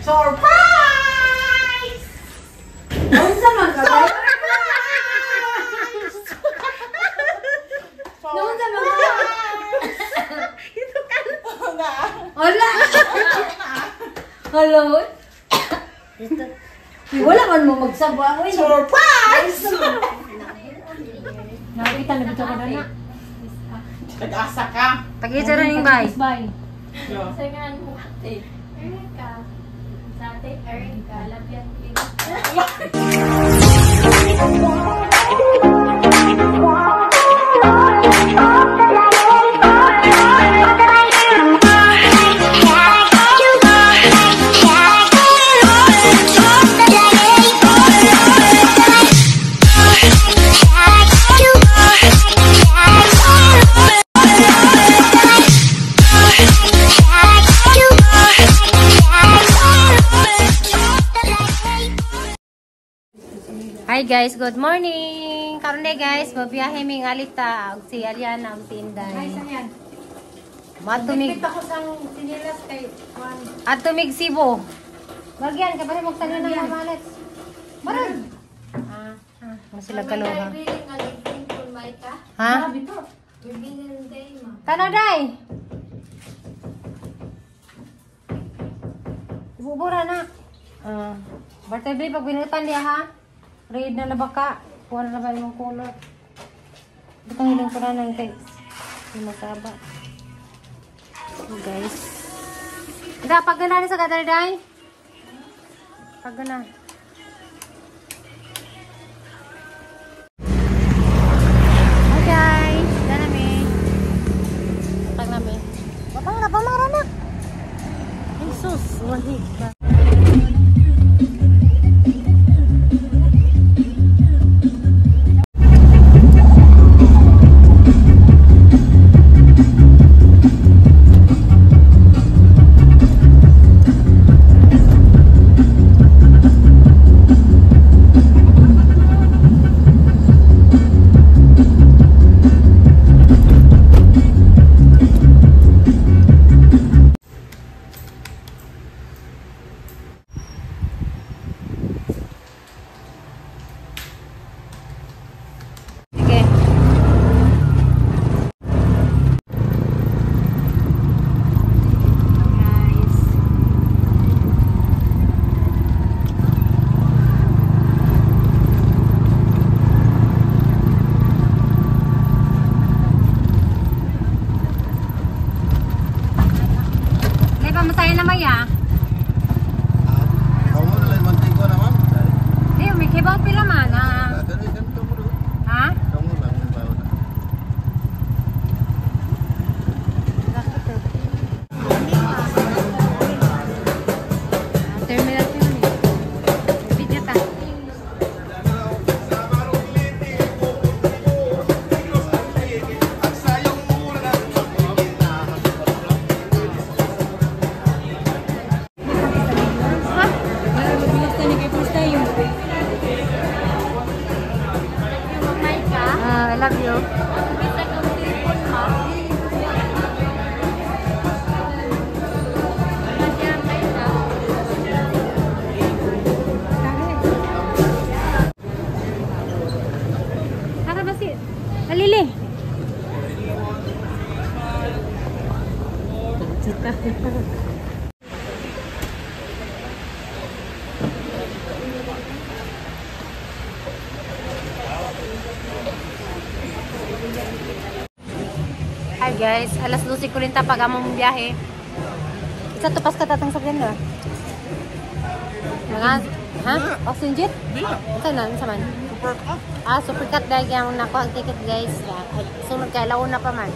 Surprise! Unsa man ka? Unsa man ka? Ito ka na. Wala. Hello. Wala man mo magsabwa. Surprise! Nakita na dito ko na. Nag-asa ka. Pag-ito na yung bay. Sayangan mo ate. Erika. Sa ate Erika. Labian please. Hi guys, good morning. Karon day guys, mabiyahe mi ngalita og si Aliana og si Inday. Ay sayan. Matumig Kita ko sang sinilas kay Juan. atumig Cebu. Bagyan ka pare mo tani na malet. Baron. Mo sila kaluha. Biling ang iting kun may ka. Ha? Bibilin day ma. Tana day. Ibubura na. Birthday pag binutan diya ha. Red na baka. Kuha na ba yung color. Butang ilang ko na ng kay. Yung masaba. So guys. Hindi, pag gana sa katarday. Pag gana. Hi guys. Dala namin. Pag namin. Pamara na. Jesus. Wahig ka. Masaya na maya. Kamu na lang manting ko naman. Di, may kibaw pila man. Ha? Kamu lang yung bawa na. Terminal yun eh. Video ta. I love you. Bisa kang telepon ma. Nandiyan kayo na. Saka ba si Alili? Hi guys, alas 12:40 pag among biyahe. Isa tupas ka tatang sakyan na. Mga, ha? Oxygen jet? Saan na? Saan man? Supercut dahil yung nakuha ang ticket guys. Ay, sunod kay launa pa man.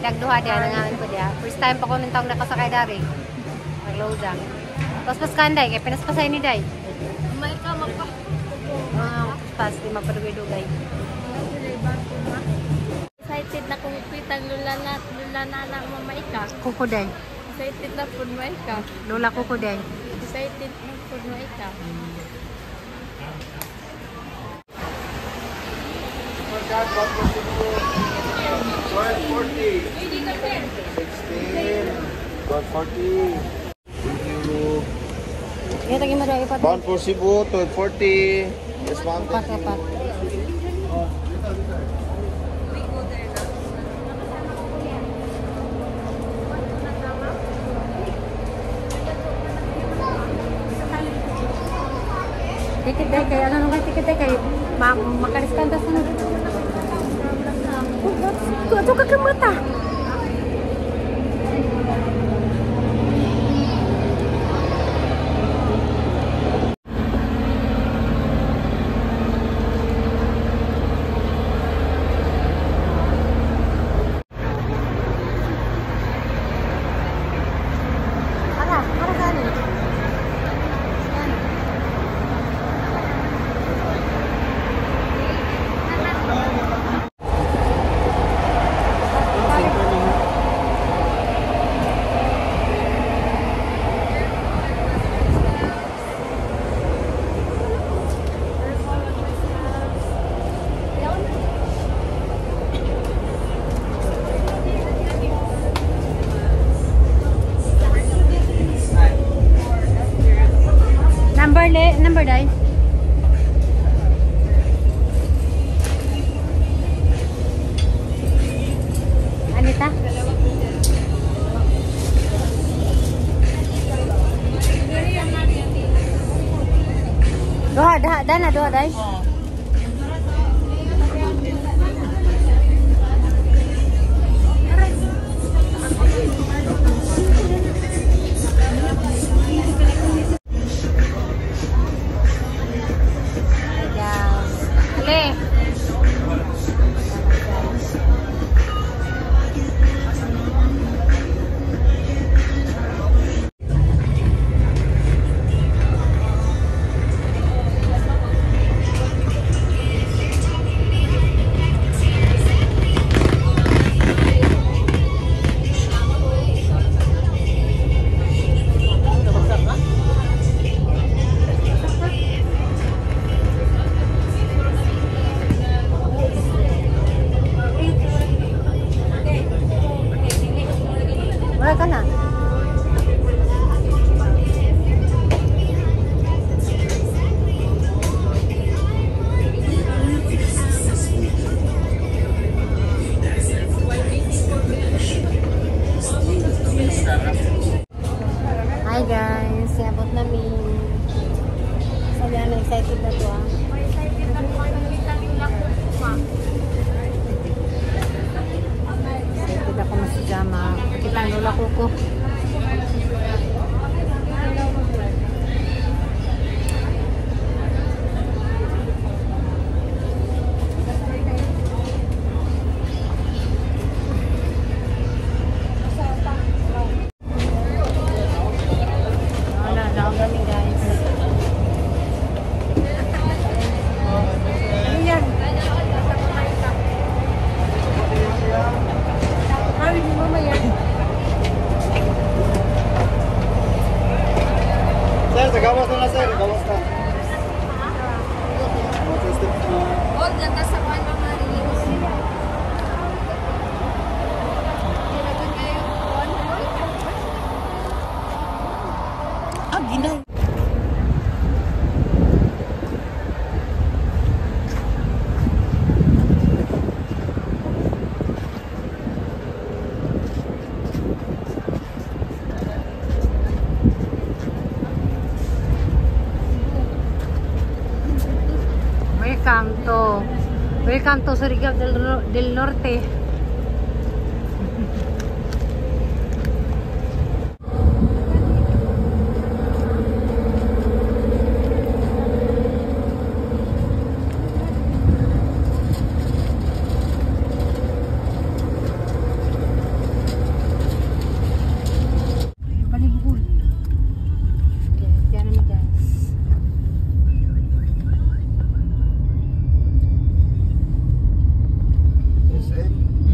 Dagduha diya, nangalan ko diya. First time pa ko nung taong nakasakay dari. Nag-load lang. Tapos paskanday, kaya pinaspasay ni Day. May ka magpa. Pas, di magpadugay-dugay. Excited na kung pitang lula na mamay ka. Kuko Day. Excited na po may ka. Lola Kuko Day. Excited na po may ka. God, what was it for? 1240. 16. 1240. Thank you. Iya tagi mo daw ipat. Bound for Cebu, 1240. Yes, ma'am. Apat. Tiket deh kayak ano nung tiket deh kayak makariskan tas ano. Tuh ke mata. Ara saan? Number dai. Anita? Doha, dana doha dai. Wala ka na. Hi guys, siabot namin. Sabi na excited na to ah. Excited na po ang vitamin na po. Excited ako masijama. Kita ang lola ko. Sir, sa gawas na sir. Gawas na. Oh, ganda sa kwan mga reels. Ah, ginay. Welcome to Surigao del Norte. Palibul. Yan guys. Yes, eh.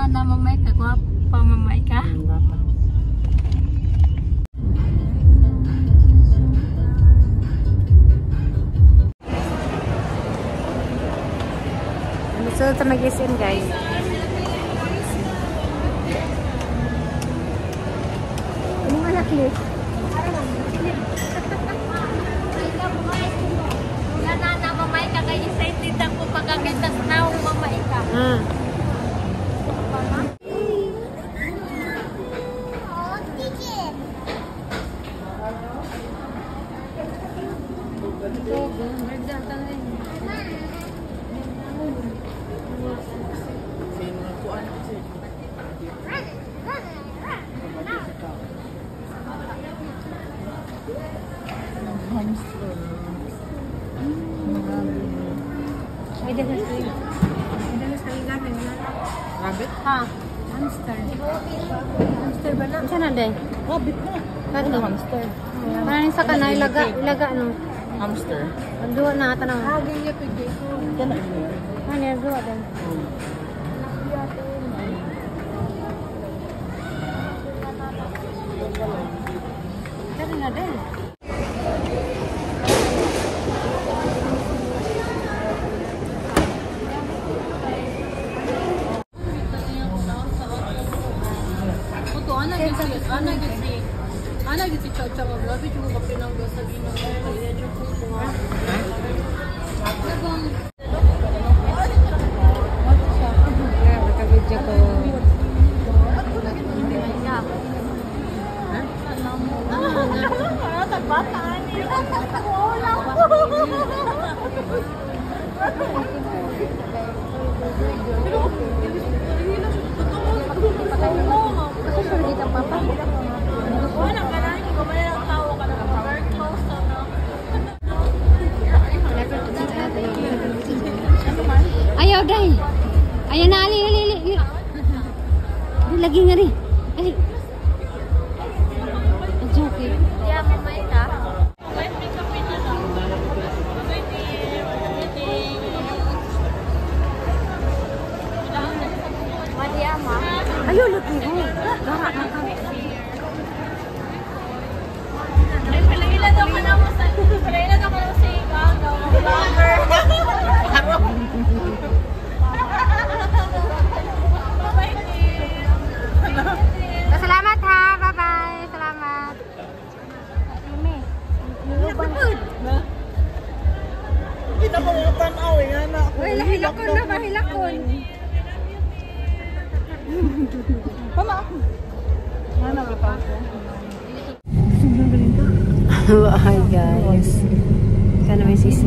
namamay ka, pamamay ka. Bata. So, ito mag-isin guys. Anong anak niyo? Wala na namamay ka, kaya excited ako pagkakita na umamay ka. Rabbit? Ha? Hamster. Hamster ba na? Saan na day? Rabbit na. Kato? Hamster. Maraming sa kanay, ilaga ano? Hamster. Ang duwa na ata na. Hagin niya pwede ko. Kana. Ano yung duwa din? Kaya na din. Ana gitu cocok grabe juga kapinangga sa ino. Kaya jud ko nga. Nabang Nakabidyo ko. Ayaw day. Ayaw na ali. Lagi nga rin. Ali. It's okay. ya mamay ka. Madi ama. Ayaw lagi mo. Gara na ka. Palaila daw ka na mo sa palaila daw ka na sa ikaw daw. Salamat ha. Bye-bye. Salamat. Hindi na mamutanaw eh. Nga na ako. Uy, lahilakon na. Bahilakon. Tama ako. Nga na ba ako? Hi guys. Sana may sisi.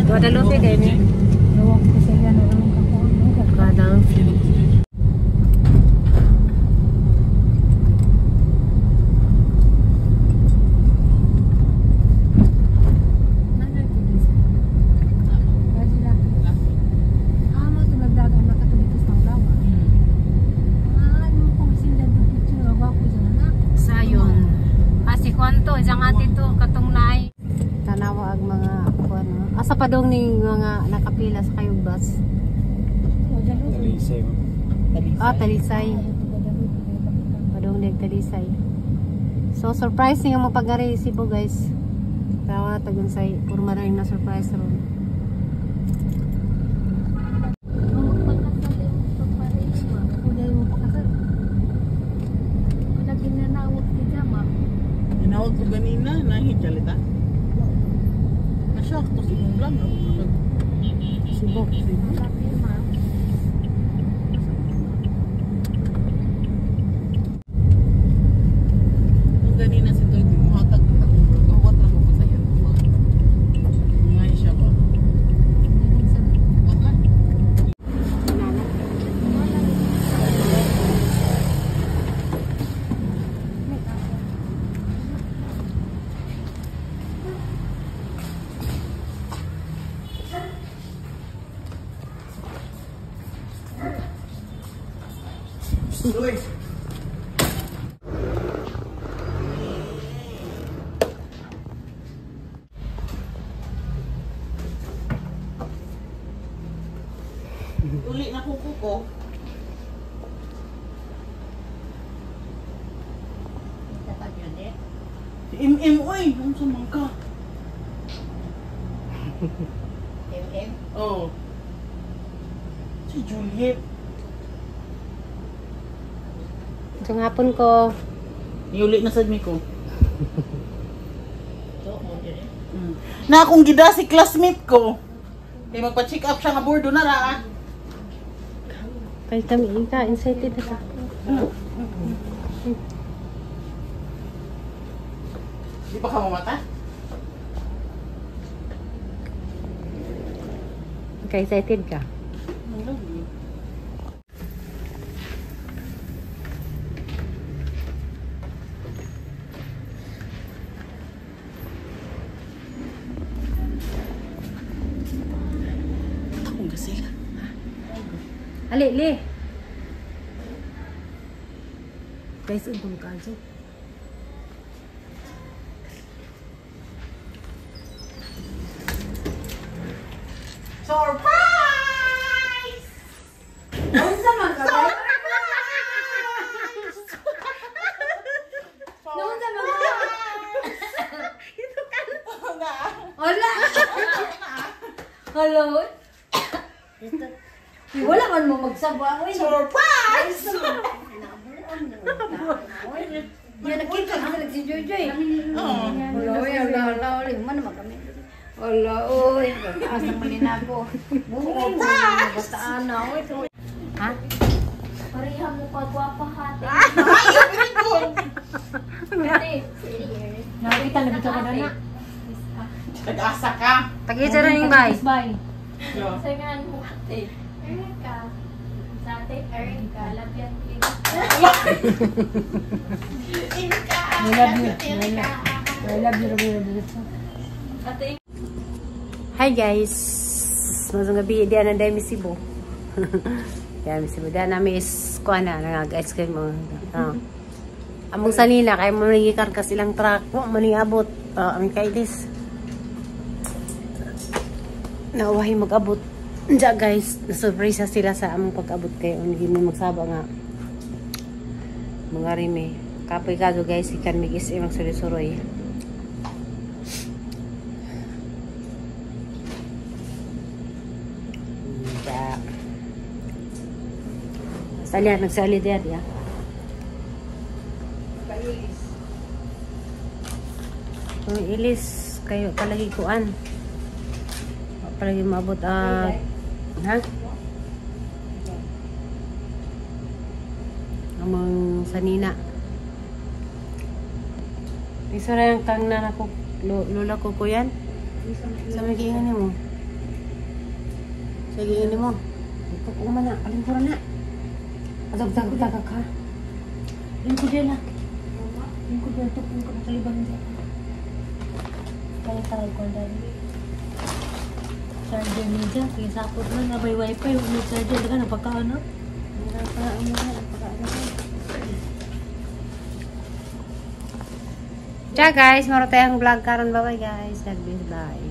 Guadalupe kayo ni. Guadalupe. Sayon. Asi kwanto jang ati to katong nay. Tanawa ag mga kuan. Asa pa dong ni mga nakapila sa kayong bus. Talisay mo. Talisay. Padong ni Talisay. So surprise nga mo pag-resibo guys. Tawa tagun say purma rin na surprise ron. Inawag ko ganina. Nahijalita. Nasyak to si mong lang. Sibok. Kung ganina si Toy, muhatag ko. Gawat lang ko sa iyo. Ngay siya ba? Wag lang. Toy! na kuko ko. Dapat yun eh. Si MM, oy! Ano sa mangka? MM. Oh. Si Juliet. Itong hapon ko. Iuli na sa mi ko. Ito, mo yun eh. Na akong gida si classmate ko. Kaya magpa-check up siya nga bordo na ra. Kaya kami excited na ka. Di ba ka mamata? Kaya excited ka. I love you. Akong gasila. Ali, li. Guys, untong kaso. Surprise! Unsa man ka? Unsa man ka? Wala. Hello. Wala man mo magsaba. Surprise! Yan nakita ka na si Joy. Oh. Wala, man naman kami. Wala, oy. Taas ng malina ko. Bataan na, oy. Ha? Pareha mo kagwapa hati. Very good! Ate, serious. Nakita na dito ka na na. Nag-asa ka. Tag-isa na yung bay. Sayangan mo ate. Erika. Sa ate, Erika. Lapyan please. I love you. I love you. Ate, Hi guys. Masang gabi di ana dai misibo. Kaya misibo da nami is ko ana nag-ice cream mo. Among sanina kay mo nagikar ka silang truck mo maniabot. Ang kaitis. Nauwahi mag-abot. Diya guys, na-surprise sila sa among pag-abot kayo. Hindi mo magsaba nga. Mga rime. Kapoy kaso guys, ikan migis imang sulisuroy. Diya. Salihan, nagsali diya diya. Kung ilis kayo palagi kuan. Palagi maabot ha? Amang sanina. Isa na yung kang na ko lola ko ko yan. Sa may kiingan mo. Sa kiingan mo. Ito ko man na. Alingkuran na. Atag-tag-tag ka. Lingkod yan na. Lingkod yan. Ito kung kataliban niya. Kaya tawag ko dahil. Charger niya. Kaya sapot na. Nabay wifi. Huwag may charger. Daga na pagkaano. Pagkaano na. Pagkaano na. Ciao guys, maro tayong vlog karon. Bye bye guys. God bless. Bye.